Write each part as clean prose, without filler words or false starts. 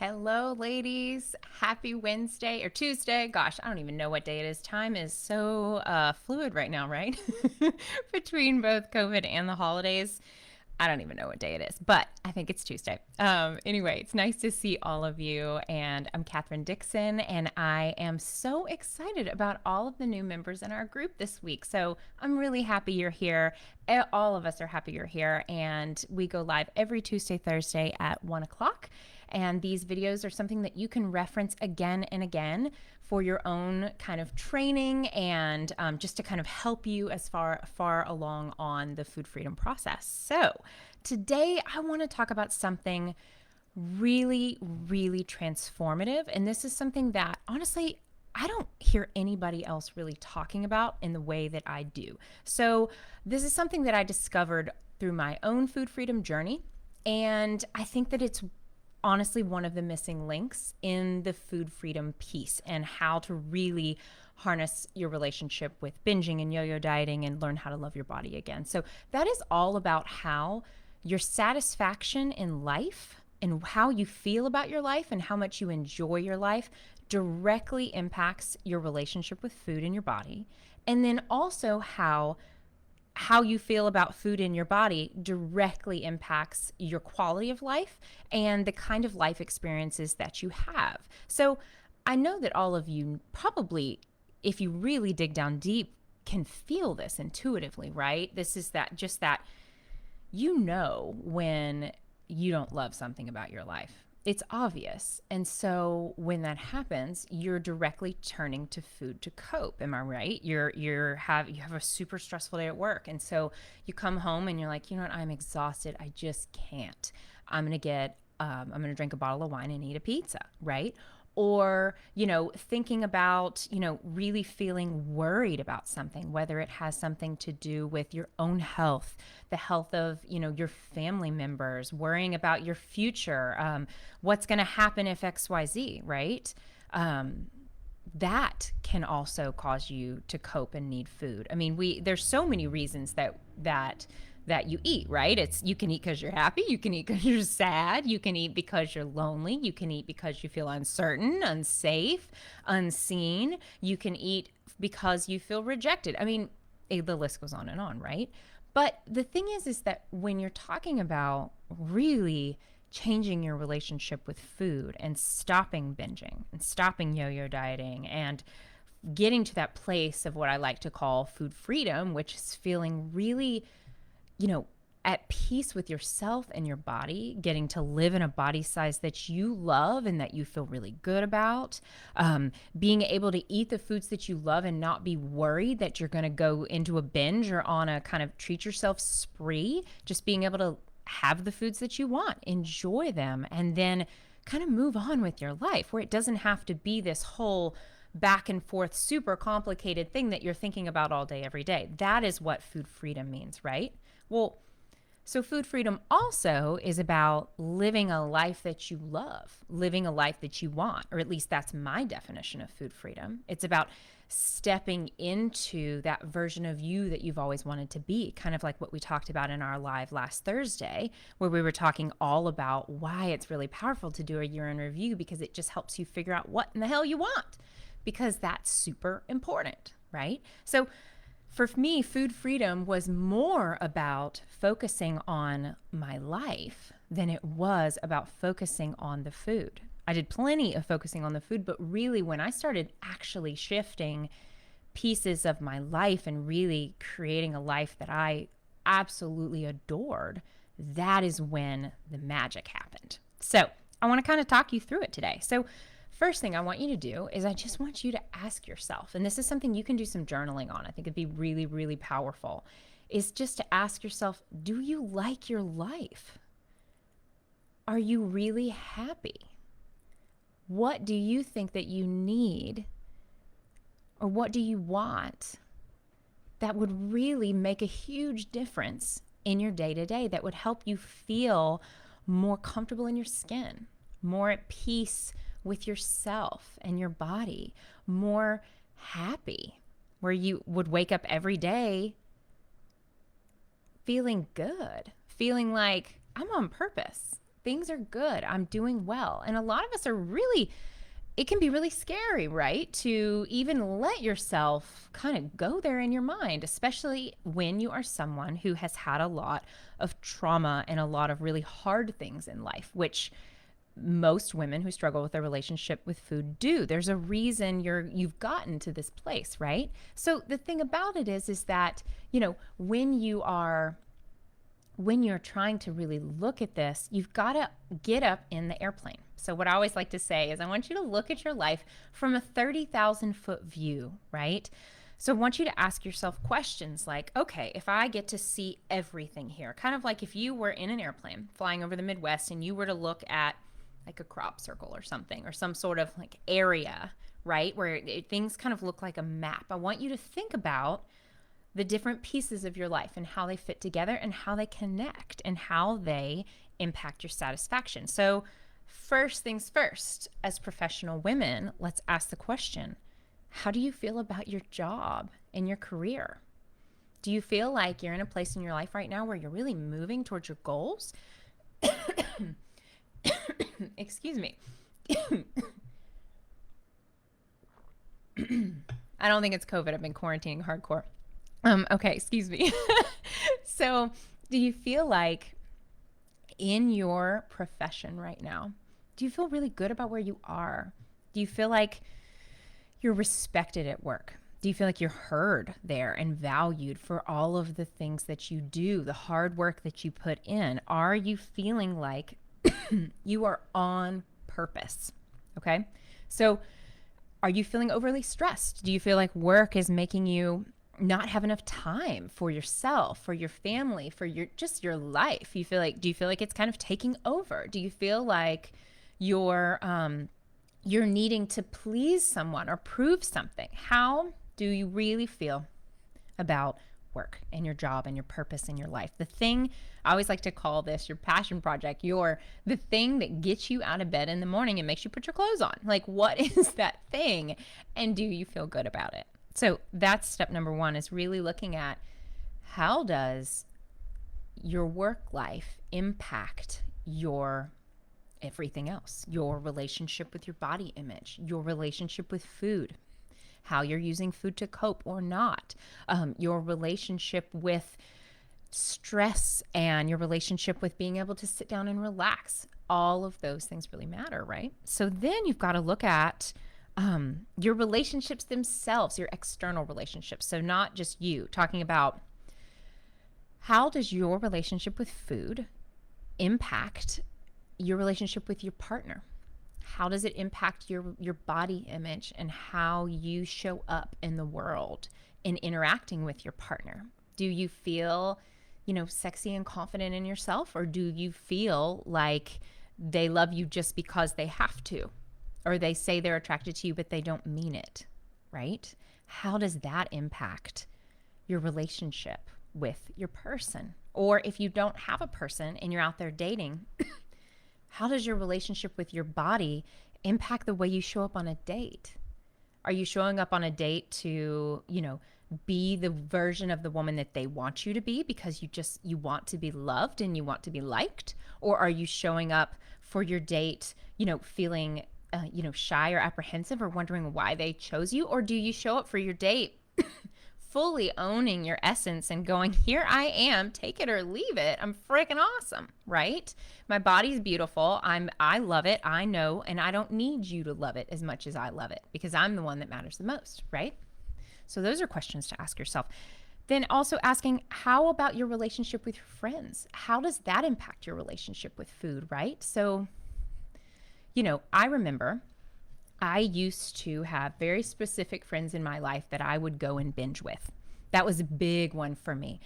Hello, ladies. Happy Wednesday or Tuesday. Gosh, I don't even know what day it is. Time is so fluid right now, right? Between both COVID and the holidays. I don't even know what day it is, but I think it's Tuesday. Anyway, it's nice to see all of you. And I'm Katherine Dixon, and I am so excited about all of the new members in our group this week. So I'm really happy you're here. All of us are happy you're here. And we go live every Tuesday, Thursday at 1 o'clock. And these videos are something that you can reference again and again for your own kind of training and just to kind of help you as far along on the food freedom process. So today I want to talk about something really, really transformative. And this is something that honestly, I don't hear anybody else really talking about in the way that I do. So this is something that I discovered through my own food freedom journey. And I think that it's honestly one of the missing links in the food freedom piece and how to really harness your relationship with binging and yo-yo dieting and learn how to love your body again. So that is all about how your satisfaction in life and how you feel about your life and how much you enjoy your life directly impacts your relationship with food in your body. And then also how you feel about food in your body directly impacts your quality of life and the kind of life experiences that you have. So I know that all of you probably, if you really dig down deep, can feel this intuitively, right? This is that when you don't love something about your life. It's obvious. And so when that happens, you're directly turning to food to cope. Am I right? You have a super stressful day at work. And so you come home and you're like, you know what? I'm exhausted. I just can't. I'm going to drink a bottle of wine and eat a pizza, right? Or, thinking about, really feeling worried about something, whether it has something to do with your own health, the health of, your family members, worrying about your future, what's going to happen if XYZ, right? That can also cause you to cope and need food. I mean, there's so many reasons that you eat, right? You can eat because you're happy. You can eat because you're sad. You can eat because you're lonely. You can eat because you feel uncertain, unsafe, unseen. You can eat because you feel rejected. I mean, the list goes on and on, right? But the thing is that when you're talking about really changing your relationship with food and stopping binging and stopping yo-yo dieting and getting to that place of what I like to call food freedom, which is feeling really at peace with yourself and your body, getting to live in a body size that you love and that you feel really good about, being able to eat the foods that you love and not be worried that you're going to go into a binge or on a kind of treat yourself spree, just being able to have the foods that you want, enjoy them, and then kind of move on with your life where it doesn't have to be this whole back and forth, super complicated thing that you're thinking about all day, every day. That is what food freedom means, right? Well, so food freedom also is about living a life that you love, living a life that you want, or at least that's my definition of food freedom. It's about stepping into that version of you that you've always wanted to be, kind of like what we talked about in our live last Thursday, where we were talking all about why it's really powerful to do a year in review, because it just helps you figure out what in the hell you want, because that's super important, right? So for me, food freedom was more about focusing on my life than it was about focusing on the food. I did plenty of focusing on the food, but really when I started actually shifting pieces of my life and really creating a life that I absolutely adored, that is when the magic happened. So I want to kind of talk you through it today. So first thing I want you to do is I just want you to ask yourself, and this is something you can do some journaling on. I think it'd be really, really powerful, is just to ask yourself, do you like your life? Are you really happy? What do you think that you need, or what do you want that would really make a huge difference in your day-to-day, that would help you feel more comfortable in your skin, more at peace with yourself and your body, more happy, where you would wake up every day feeling good, feeling like I'm on purpose. things are good. I'm doing well. And a lot of us are really, it can be really scary, right? To even let yourself kind of go there in your mind, especially when you are someone who has had a lot of trauma and a lot of really hard things in life, which most women who struggle with their relationship with food do. There's a reason you've gotten to this place, right? So the thing about it is that, when you're trying to really look at this, you've got to get up in the airplane. So what I always like to say is I want you to look at your life from a 30,000 foot view, right? So I want you to ask yourself questions like, okay, if I get to see everything here, kind of like if you were in an airplane flying over the Midwest and you were to look at like a crop circle or something, or some sort of like area, right? Where things kind of look like a map. I want you to think about the different pieces of your life and how they fit together and how they connect and how they impact your satisfaction. So first things first, as professional women, let's ask the question, how do you feel about your job and your career? Do you feel like you're in a place in your life right now where you're really moving towards your goals? Excuse me. I don't think it's COVID. I've been quarantining hardcore. Okay, excuse me. So, do you feel like in your profession right now, do you feel really good about where you are? Do you feel like you're respected at work? Do you feel like you're heard there and valued for all of the things that you do, the hard work that you put in? Are you feeling like you are on purpose? Okay. So are you feeling overly stressed? Do you feel like work is making you not have enough time for yourself, for your family, for your life? Do you feel like it's kind of taking over? Do you feel like you're needing to please someone or prove something? How do you really feel about work and your job and your purpose in your life? The thing, I always like to call this your passion project, the thing that gets you out of bed in the morning and makes you put your clothes on. Like, what is that thing? And do you feel good about it? So that's step number one, is really looking at how does your work life impact your everything else, your relationship with your body image, your relationship with food, how you're using food to cope or not, your relationship with stress and your relationship with being able to sit down and relax. All of those things really matter, right? So then you've got to look at your relationships themselves, your external relationships. So not just you, talking about how does your relationship with food impact your relationship with your partner? How does it impact your body image and how you show up in the world in interacting with your partner? Do you feel, sexy and confident in yourself, or do you feel like they love you just because they have to? Or they say they're attracted to you, but they don't mean it, right? How does that impact your relationship with your person? Or if you don't have a person and you're out there dating, how does your relationship with your body impact the way you show up on a date? Are you showing up on a date to, be the version of the woman that they want you to be because you want to be loved and you want to be liked? Or are you showing up for your date, feeling shy or apprehensive or wondering why they chose you? Or do you show up for your date fully owning your essence and going, here I am, take it or leave it. I'm freaking awesome, right? My body's beautiful. I love it. I know, and I don't need you to love it as much as I love it because I'm the one that matters the most, right? So those are questions to ask yourself. Then also asking, how about your relationship with your friends? How does that impact your relationship with food, right? So, I remember I used to have very specific friends in my life that I would go and binge with. That was a big one for me.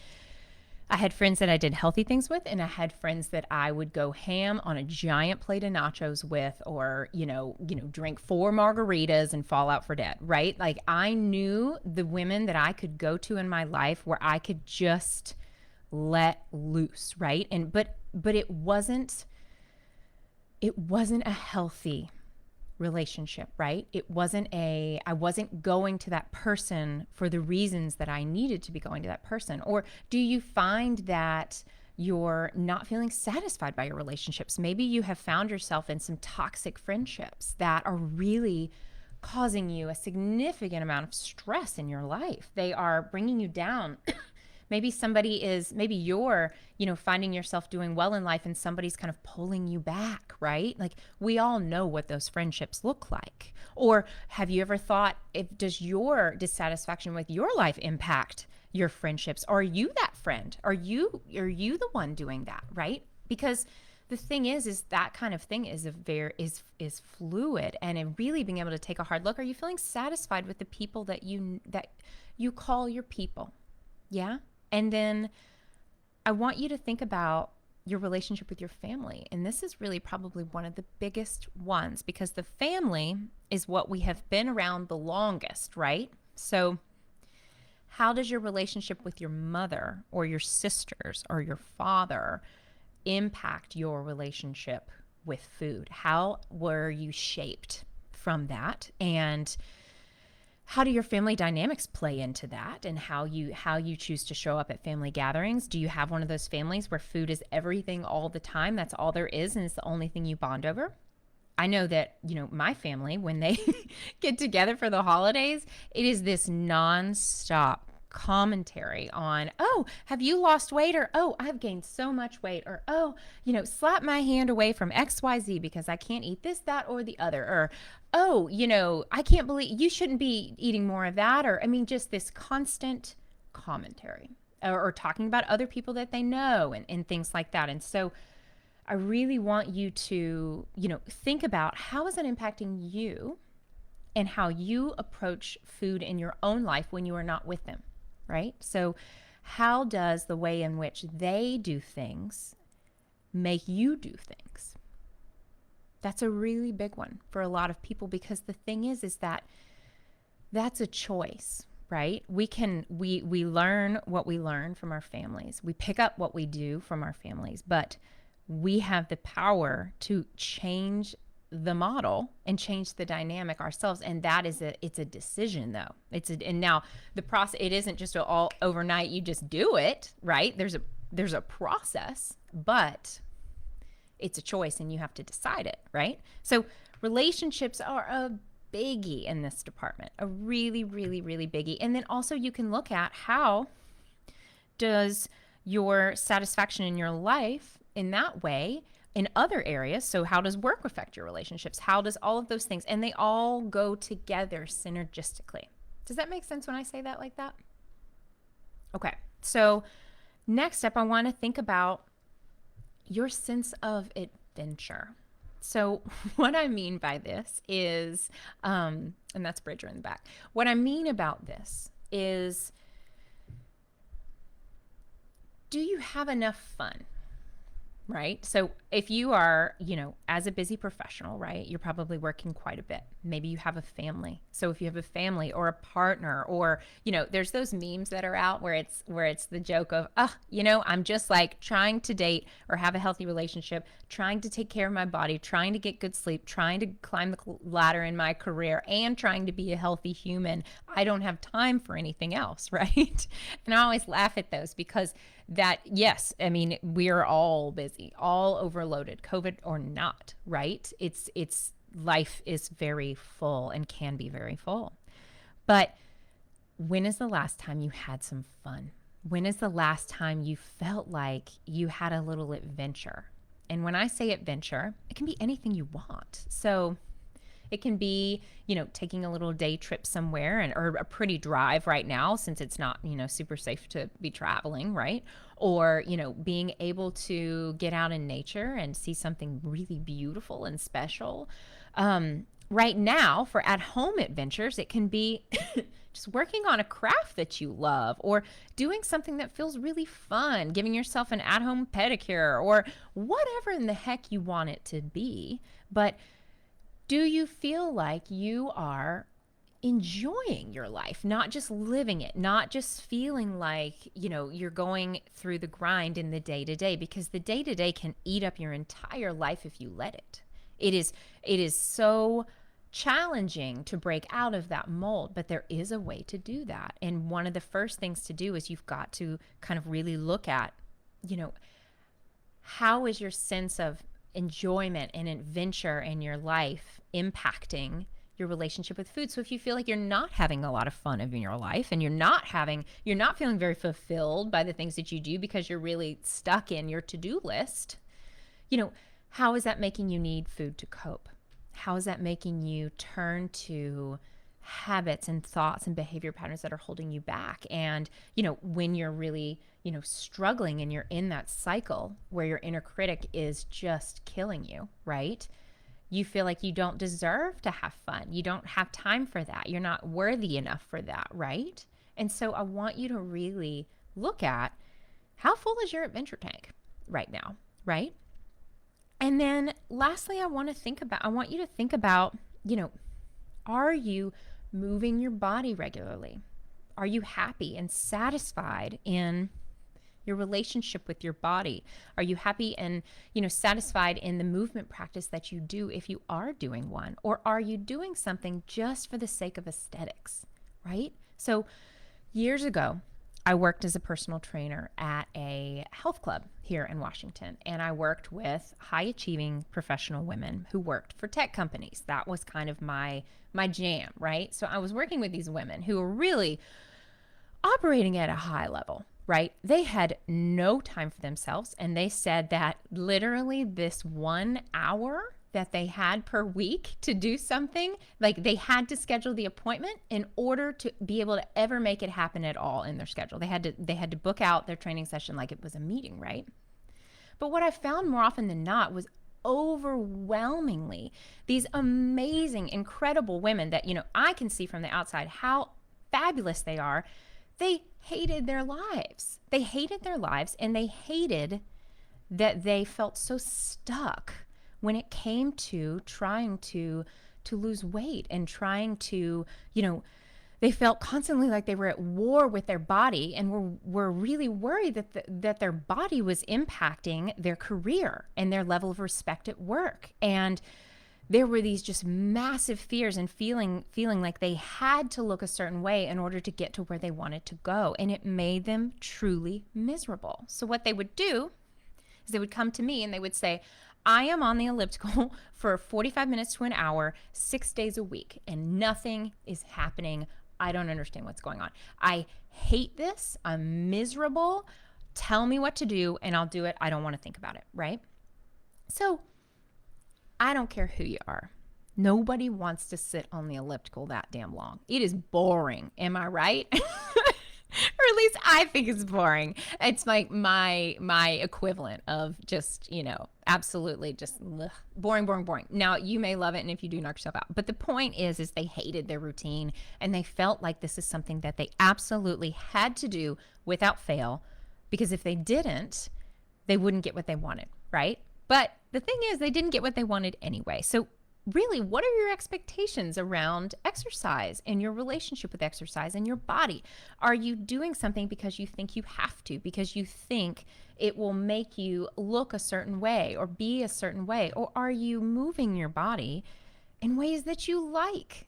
I had friends that I did healthy things with, and I had friends that I would go ham on a giant plate of nachos with, or, drink 4 margaritas and fall out for dead, right? Like, I knew the women that I could go to in my life where I could just let loose, right? And, but it wasn't a healthy relationship, right? I wasn't going to that person for the reasons that I needed to be going to that person. Or do you find that you're not feeling satisfied by your relationships. Maybe you have found yourself in some toxic friendships that are really causing you a significant amount of stress in your life. They are bringing you down. Maybe you're, finding yourself doing well in life and somebody's kind of pulling you back, right? Like, we all know what those friendships look like. Or have you ever thought, does your dissatisfaction with your life impact your friendships? Are you that friend? Are you the one doing that, right? Because the thing is that kind of thing is is fluid, and in really being able to take a hard look. Are you feeling satisfied with the people that you call your people? Yeah. And then I want you to think about your relationship with your family. And this is really probably one of the biggest ones, because the family is what we have been around the longest, right? So how does your relationship with your mother or your sisters or your father impact your relationship with food? How were you shaped from that? And how do your family dynamics play into that, and how you choose to show up at family gatherings? Do you have one of those families where food is everything all the time? That's all there is, and it's the only thing you bond over? I know that, my family, when they get together for the holidays, it is this nonstop commentary on, oh, have you lost weight? Or, oh, I've gained so much weight. Or, oh, slap my hand away from XYZ because I can't eat this, that, or the other. Or, oh, I can't believe you shouldn't be eating more of that. Or, just this constant commentary, or talking about other people that they know, and things like that. And so I really want you to, think about, how is it impacting you and how you approach food in your own life when you are not with them, right? So how does the way in which they do things make you do things? That's a really big one for a lot of people, because the thing is that that's a choice, right? We learn what we learn from our families. We pick up what we do from our families, but we have the power to change the model and change the dynamic ourselves. And that is it's a decision, though. And now the process, it isn't just all overnight. You just do it, right? There's a process, but it's a choice, and you have to decide it, right? So relationships are a biggie in this department, a really, really, really biggie. And then also you can look at, how does your satisfaction in your life in that way in other areas? So how does work affect your relationships? How does all of those things? And they all go together synergistically. Does that make sense when I say that like that? Okay. So next up, I want to think about your sense of adventure. So what I mean by this is, and that's Bridger in the back. What I mean about this is, do you have enough fun? Right? So if you are, as a busy professional, right, you're probably working quite a bit. Maybe you have a family. So if you have a family or a partner, or, there's those memes that are out where it's the joke of, I'm just like trying to date or have a healthy relationship, trying to take care of my body, trying to get good sleep, trying to climb the ladder in my career, and trying to be a healthy human. I don't have time for anything else, right? And I always laugh at those, because yes, we're all busy, all overloaded, COVID or not, right? It's life is very full and can be very full. But when is the last time you had some fun? When is the last time you felt like you had a little adventure? And when I say adventure, it can be anything you want. So it can be, taking a little day trip somewhere, or a pretty drive right now, since it's not, super safe to be traveling, right? Or, being able to get out in nature and see something really beautiful and special. Right now, for at-home adventures, it can be just working on a craft that you love, or doing something that feels really fun, giving yourself an at-home pedicure, or whatever in the heck you want it to be. But do you feel like you are enjoying your life, not just living it, not just feeling like, you're going through the grind in the day-to-day? Because the day-to-day can eat up your entire life if you let it. It is so challenging to break out of that mold, but there is a way to do that. And one of the first things to do is, you've got to kind of really look at, how is your sense of enjoyment and adventure in your life impacting your relationship with food? So if you feel like you're not having a lot of fun in your life and you're not feeling very fulfilled by the things that you do because you're really stuck in your to-do list, how is that making you need food to cope? How is that making you turn to habits and thoughts and behavior patterns that are holding you back? And, when you're really, struggling and you're in that cycle where your inner critic is just killing you, right? You feel like you don't deserve to have fun. You don't have time for that. You're not worthy enough for that, right? And so I want you to really look at how full is your adventure tank right now, right? And then lastly, I want you to think about, are you moving your body regularly? Are you happy and satisfied in your relationship with your body? Are you happy and, satisfied in the movement practice that you do if you are doing one? Or are you doing something just for the sake of aesthetics, right? So years ago, I worked as a personal trainer at a health club here in Washington, and I worked with high-achieving professional women who worked for tech companies. That was kind of my jam, right? So I was working with these women who were really operating at a high level, right? They had no time for themselves, and they said that literally this 1 hour that they had per week to do something, like they had to schedule the appointment in order to be able to ever make it happen at all in their schedule. They had to book out their training session like it was a meeting, right? But what I found more often than not was overwhelmingly these amazing, incredible women that, I can see from the outside how fabulous they are. They hated their lives. They hated their lives, and they hated that they felt so stuck when it came to trying to lose weight and trying to, they felt constantly like they were at war with their body and were really worried that their body was impacting their career and their level of respect at work. And there were these just massive fears and feeling like they had to look a certain way in order to get to where they wanted to go. And it made them truly miserable. So what they would do is they would come to me and they would say, I am on the elliptical for 45 minutes to an hour, 6 days a week, and nothing is happening. I don't understand what's going on. I hate this. I'm miserable. Tell me what to do and I'll do it. I don't want to think about it, right? So I don't care who you are. Nobody wants to sit on the elliptical that damn long. It is boring. Am I right? Or at least I think it's boring. It's like my equivalent of just, absolutely just boring. Now, you may love it, and if you do, knock yourself out. But the point is they hated their routine, and they felt like this is something that they absolutely had to do without fail, because if they didn't, they wouldn't get what they wanted, right? But the thing is, they didn't get what they wanted anyway. So really, what are your expectations around exercise and your relationship with exercise and your body? Are you doing something because you think you have to, because you think it will make you look a certain way or be a certain way? Or are you moving your body in ways that you like?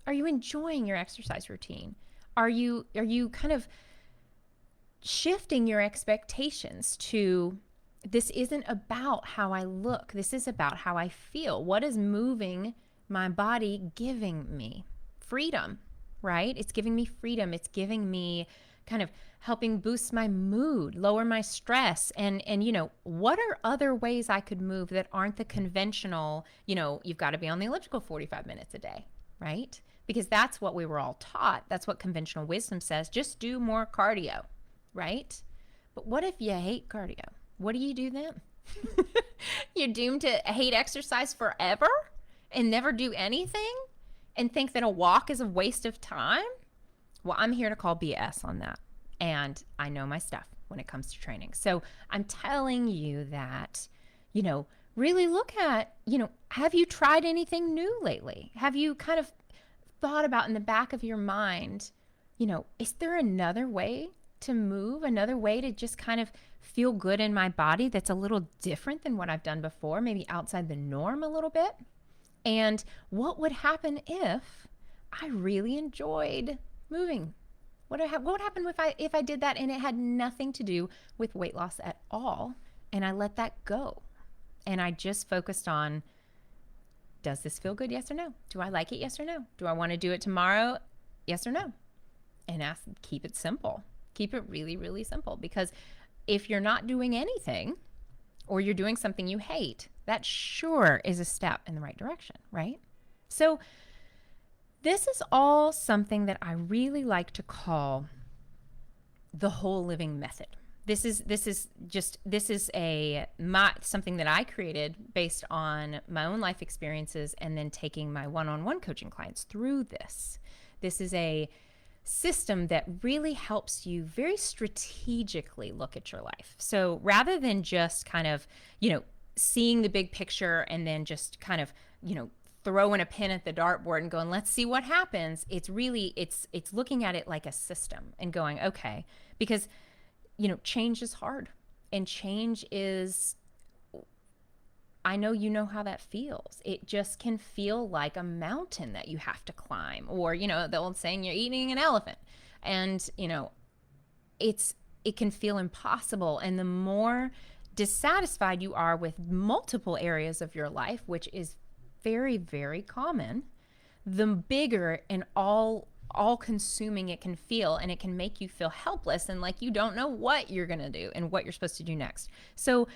Are you enjoying your exercise routine? Are you kind of shifting your expectations to, this isn't about how I look. This is about how I feel. What is moving my body giving me? Freedom, right? It's giving me freedom. It's giving me kind of helping boost my mood, lower my stress. And what are other ways I could move that aren't the conventional, you've got to be on the elliptical 45 minutes a day, right? Because that's what we were all taught. That's what conventional wisdom says. Just do more cardio, right? But what if you hate cardio? What do you do then? You're doomed to hate exercise forever and never do anything and think that a walk is a waste of time? Well, I'm here to call BS on that. And I know my stuff when it comes to training. So I'm telling you that, really look at, have you tried anything new lately? Have you kind of thought about in the back of your mind, is there another way to move, another way to just kind of feel good in my body that's a little different than what I've done before, maybe outside the norm a little bit? And what would happen if I really enjoyed moving? What would happen if I did that and it had nothing to do with weight loss at all, and I let that go. And I just focused on, does this feel good? Yes or no? Do I like it? Yes or no? Do I want to do it tomorrow? Yes or no? And keep it simple. Keep it really, really simple. Because if you're not doing anything, or you're doing something you hate, that sure is a step in the right direction, right? So this is all something that I really like to call the whole living method. This is something that I created based on my own life experiences and then taking my one-on-one coaching clients through this. This is a system that really helps you very strategically look at your life. So rather than just kind of, seeing the big picture and then just kind of, throwing a pin at the dartboard and going, let's see what happens. It's really, it's looking at it like a system and going, okay, because, change is hard, and change is, I know you know how that feels. It just can feel like a mountain that you have to climb, or, the old saying, you're eating an elephant. And, it can feel impossible. And the more dissatisfied you are with multiple areas of your life, which is very, very common, the bigger and all-consuming it can feel, and it can make you feel helpless and like you don't know what you're going to do and what you're supposed to do next. So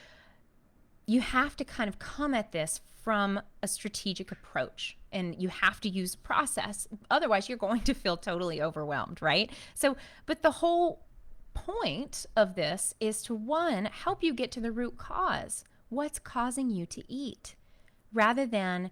you have to kind of come at this from a strategic approach, and you have to use process. Otherwise, you're going to feel totally overwhelmed, right? So, but the whole point of this is to, one, help you get to the root cause. What's causing you to eat? Rather than,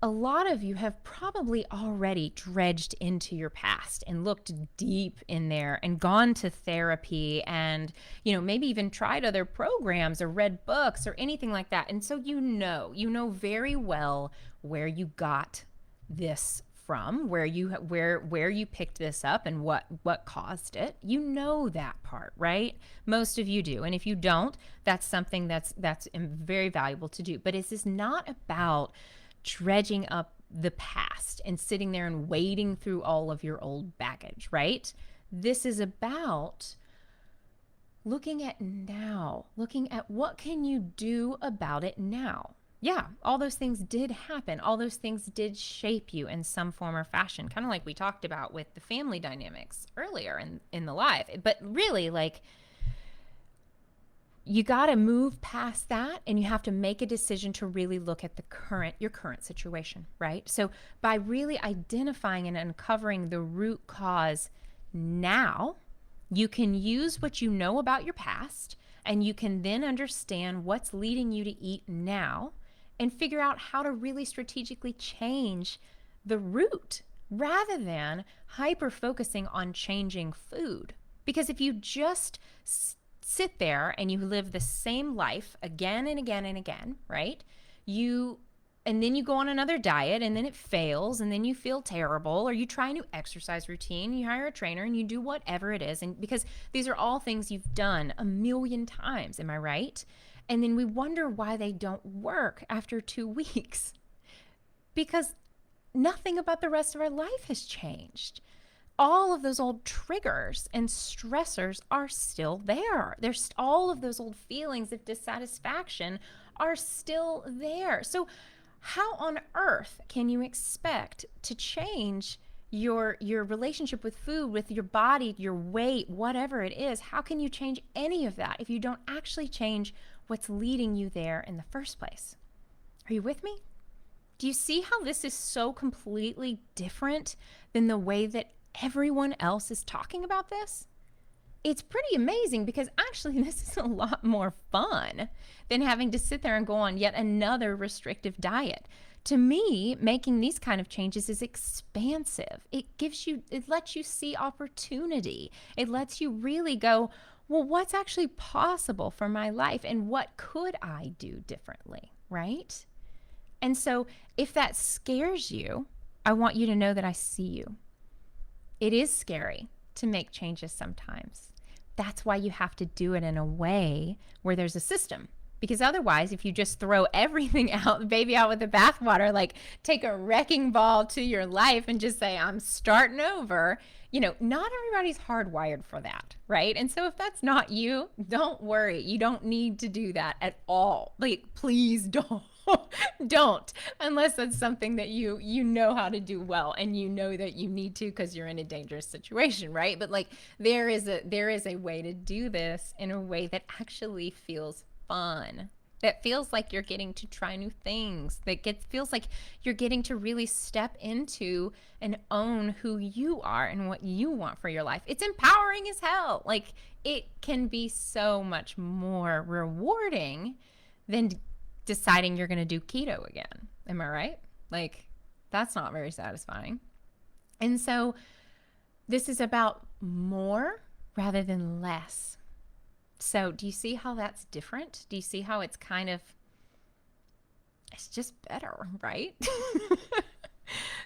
a lot of you have probably already dredged into your past and looked deep in there and gone to therapy and, maybe even tried other programs or read books or anything like that. And so you know very well where you got this from, where you picked this up and what caused it. You know that part, right? Most of you do. And if you don't, that's something that's very valuable to do. But this is not about dredging up the past and sitting there and wading through all of your old baggage, right? This is about looking at now, looking at what can you do about it now. Yeah, all those things did happen. All those things did shape you in some form or fashion, kind of like we talked about with the family dynamics earlier in the live. But really, like, you got to move past that, and you have to make a decision to really look at your current situation, right? So by really identifying and uncovering the root cause now, you can use what you know about your past, and you can then understand what's leading you to eat now and figure out how to really strategically change the root rather than hyper focusing on changing food. Because if you just sit there and you live the same life again and again and again, right? And then you go on another diet and then it fails and then you feel terrible, or you try a new exercise routine, you hire a trainer and you do whatever it is. And because these are all things you've done a million times, am I right? And then we wonder why they don't work after 2 weeks, because nothing about the rest of our life has changed. All of those old triggers and stressors are still there. There's all of those old feelings of dissatisfaction are still there. So how on earth can you expect to change your relationship with food, with your body, your weight, whatever it is? How can you change any of that if you don't actually change what's leading you there in the first place? Are you with me? Do you see how this is so completely different than the way that everyone else is talking about this? It's pretty amazing, because actually this is a lot more fun than having to sit there and go on yet another restrictive diet. To me, making these kind of changes is expansive. It lets you see opportunity. It lets you really go, well, what's actually possible for my life and what could I do differently, right? And so if that scares you, I want you to know that I see you. It is scary to make changes sometimes. That's why you have to do it in a way where there's a system. Because otherwise, if you just throw everything out, the baby out with the bathwater, like take a wrecking ball to your life and just say, I'm starting over, not everybody's hardwired for that, right? And so if that's not you, don't worry. You don't need to do that at all. Like, please don't. Don't, unless that's something that you know how to do well and you know that you need to because you're in a dangerous situation, right? But like there is a way to do this in a way that actually feels fun, that feels like you're getting to try new things, feels like you're getting to really step into and own who you are and what you want for your life. It's empowering as hell. Like, it can be so much more rewarding than deciding you're going to do keto again. Am I right? Like, that's not very satisfying. And so this is about more rather than less. So do you see how that's different? Do you see how it's it's just better, right?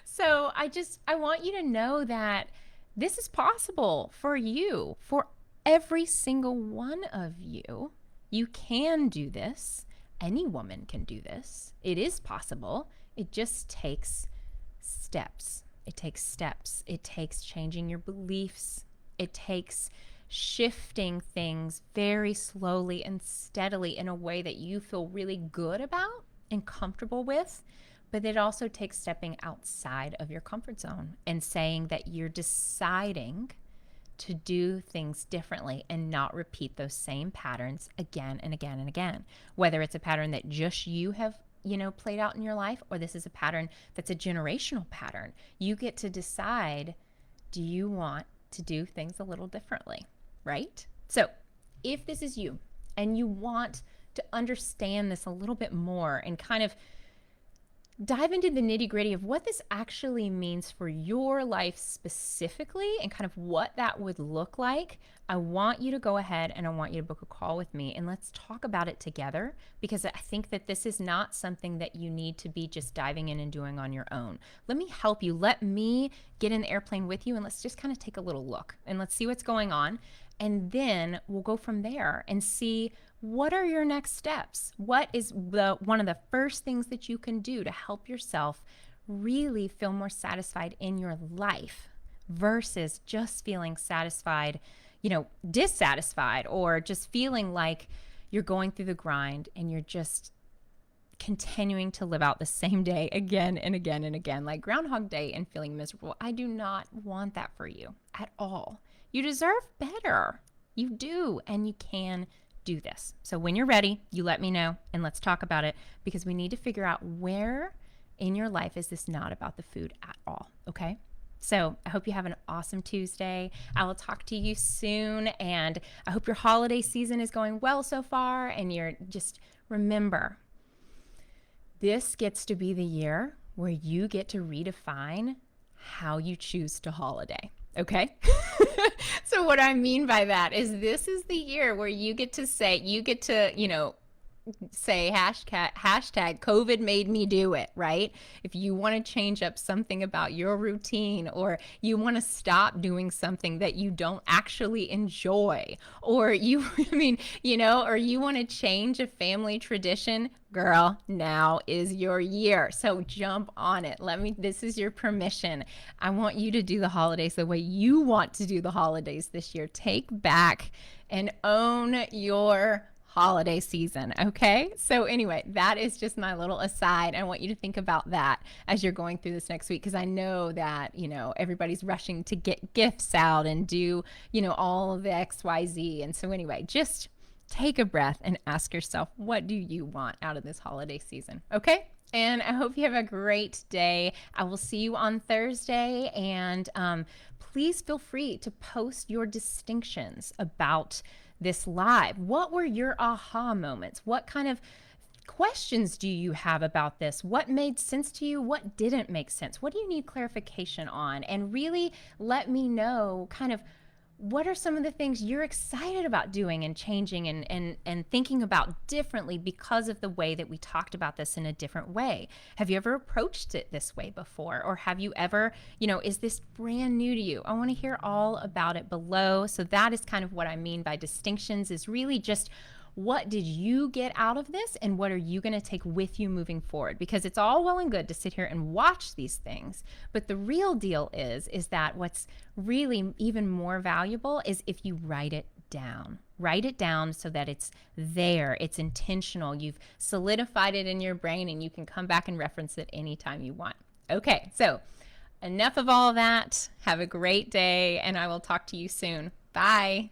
So I want you to know that this is possible for you, for every single one of you. You can do this. Any woman can do this. It is possible. It just takes steps. It takes steps. It takes changing your beliefs. It takes shifting things very slowly and steadily in a way that you feel really good about and comfortable with. But it also takes stepping outside of your comfort zone and saying that you're deciding to do things differently and not repeat those same patterns again and again and again. Whether it's a pattern that just you have, played out in your life, or this is a pattern that's a generational pattern. You get to decide, do you want to do things a little differently, right? So if this is you and you want to understand this a little bit more and kind of dive into the nitty-gritty of what this actually means for your life specifically and kind of what that would look like, I want you to go ahead and I want you to book a call with me and let's talk about it together, because I think that this is not something that you need to be just diving in and doing on your own. Let me help you. Let me get in the airplane with you and let's just kind of take a little look and let's see what's going on. And then we'll go from there and see, what are your next steps? What is one of the first things that you can do to help yourself really feel more satisfied in your life versus just feeling satisfied, dissatisfied, or just feeling like you're going through the grind and you're just continuing to live out the same day again and again and again, like Groundhog Day, and feeling miserable. I do not want that for you at all. You deserve better. You do, and you can do this. So when you're ready, you let me know and let's talk about it, because we need to figure out where in your life is this not about the food at all, okay? So I hope you have an awesome Tuesday. I will talk to you soon, and I hope your holiday season is going well so far, and you're just, remember, this gets to be the year where you get to redefine how you choose to holiday. Okay. So what I mean by that is this is the year where you get to say, say hashtag COVID made me do it, right? If you want to change up something about your routine, or you want to stop doing something that you don't actually enjoy, or or you want to change a family tradition, girl, now is your year. So jump on it. This is your permission. I want you to do the holidays the way you want to do the holidays this year. Take back and own your holiday season. Okay. So anyway, that is just my little aside. I want you to think about that as you're going through this next week, because I know that, everybody's rushing to get gifts out and do, all of the XYZ. And so anyway, just take a breath and ask yourself, what do you want out of this holiday season? Okay. And I hope you have a great day. I will see you on Thursday. And please feel free to post your distinctions about this live. What were your aha moments? What kind of questions do you have about this? What made sense to you? What didn't make sense? What do you need clarification on? And really let me know kind of what are some of the things you're excited about doing and changing and thinking about differently because of the way that we talked about this in a different way? Have you ever approached it this way before? Or have you ever, is this brand new to you? I want to hear all about it below. So that is kind of what I mean by distinctions, is really just What did you get out of this, and what are you going to take with you moving forward? Because it's all well and good to sit here and watch these things, but the real deal is that what's really even more valuable is if you write it down. Write it down so that it's there, it's intentional, you've solidified it in your brain, and you can come back and reference it anytime you want. Okay, so enough of all that. Have a great day, and I will talk to you soon. Bye.